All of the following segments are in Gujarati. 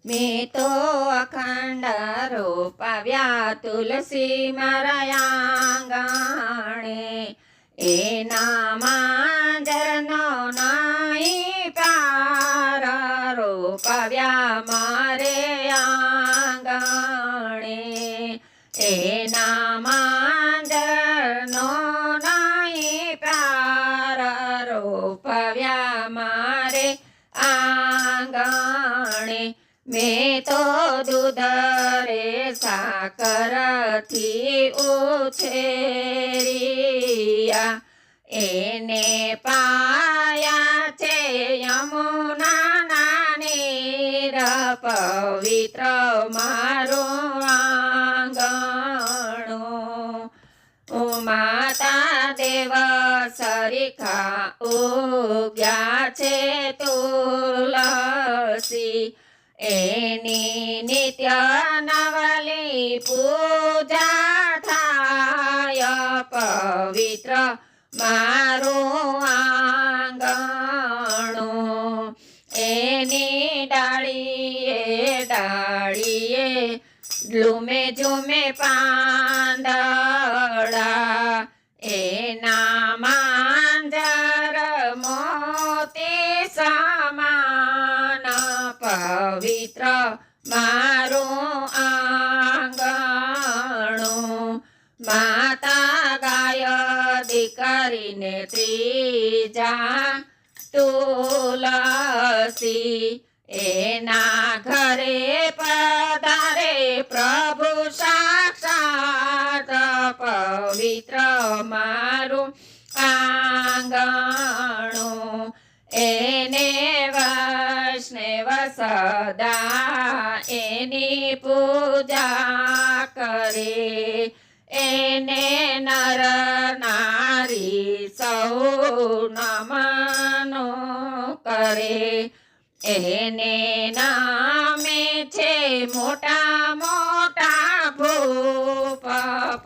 મેં તો અખંડ રોપાવ્યા તુલસી મારા આંગણે, એના માંજરનો નાઈ પાર રોપાવ્યા મારે આંગણે, એના માંજરનો નાઈ પાર રોપાવ્યા મારે આંગણે. મેં તો દૂધ રે સાકરથી ઉછેર્યા, એને પાયા છે યમુનાના નીર, પવિત્ર મારું આંગણું. માતા દેવ સરીખા ઉગ્યા છે તુલસી, એની નિત્ય નવલી પૂજા થાય, પવિત્ર મારું આંગણું. એની ડાળીએ ઝૂમે ઝૂમે પાંદડા, એના માંજર મોતી સમાન, પવિત્ર મારું આંગણું. માતા ગાય દીકરીને ત્રીજા તુલસી, એના ઘરે પધારે પ્રભુ સાક્ષાત, પવિત્ર મારું આંગણું. એને વૈષ્ણવ સદા એની પૂજા કરે, એને નર નારી સૌ નમનો કરે, એને નામે છે મોટા મોટા ભૂપ,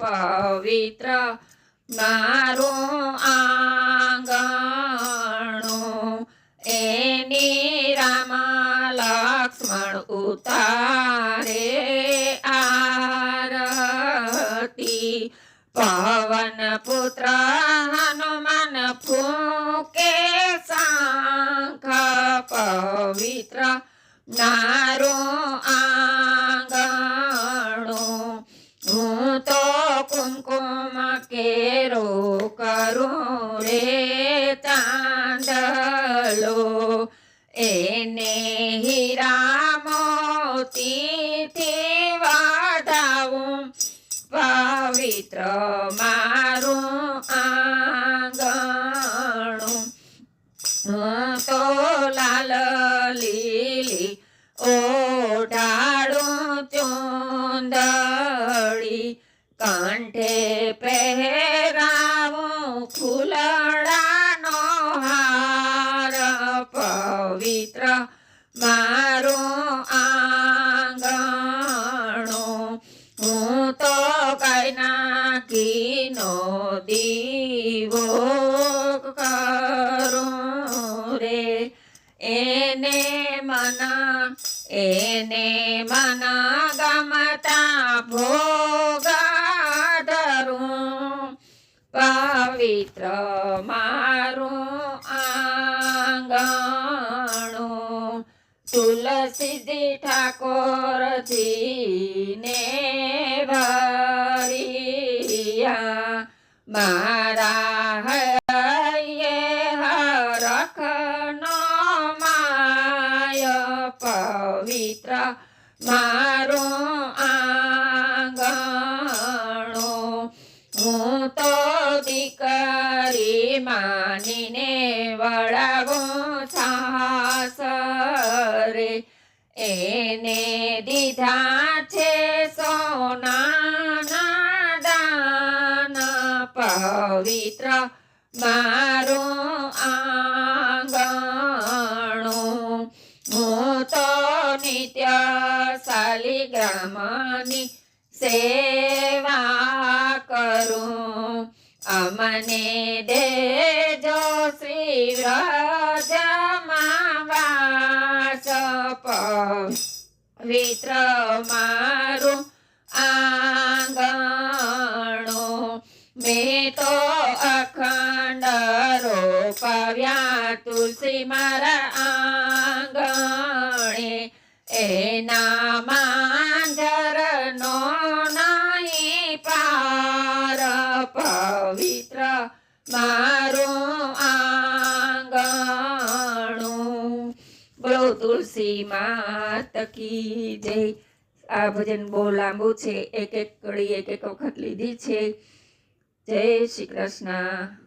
પવિત્ર મારું આંગણું. એની રામ લક્ષ્મણ ઉતારે આરતી, પવન પુત્ર હનુમાન ફૂકે શંખ, પવિત્ર મારું આંગણું. હું તો કુમકુમ કેરો કરું રે ચાંદલો, એને હીરા મોતીથી વધાવું, પવિત્ર મારું આંગણું. તો લાલ લીલી ઓઢાડું ચુંદડી, કંઠે પહેરાવું ફૂલડાનો હાર, પવિત્ર મારું આંગણું. હું તો કૈનાકીનો દીવો કરું રે, એને મન ગમતા ભોગ ધરું, પવિત્ર મારું આંગણું. તુલસીજી ઠાકોરજીને ભરિયા, મારા હૈયે હરખનો માય, પવિત્ર મારું આંગણું. હું તો દીકરી માનીને વળાવું સાસરે, એને દીધા છે સોનાના દાન, પવિત્ર મારું આંગણું. હું તો નિત્ય શાલિગ્રામની સેવા કરું, અમને દેજો શ્રી વ્રજમાં વાસ, પવિત્ર મારું આંગણું મેં તો અખંડ રોપાવ્યા તુલસી મારા આંગણે એના માંજરનો નહીં પાર પવિત્ર મારું આંગણું બોલો તુલસી માત કી જય। આ ભજન બહુ લાંબુ છે, એક એક કડી એક એક વખત લીધી છે। જય શ્રી કૃષ્ણ।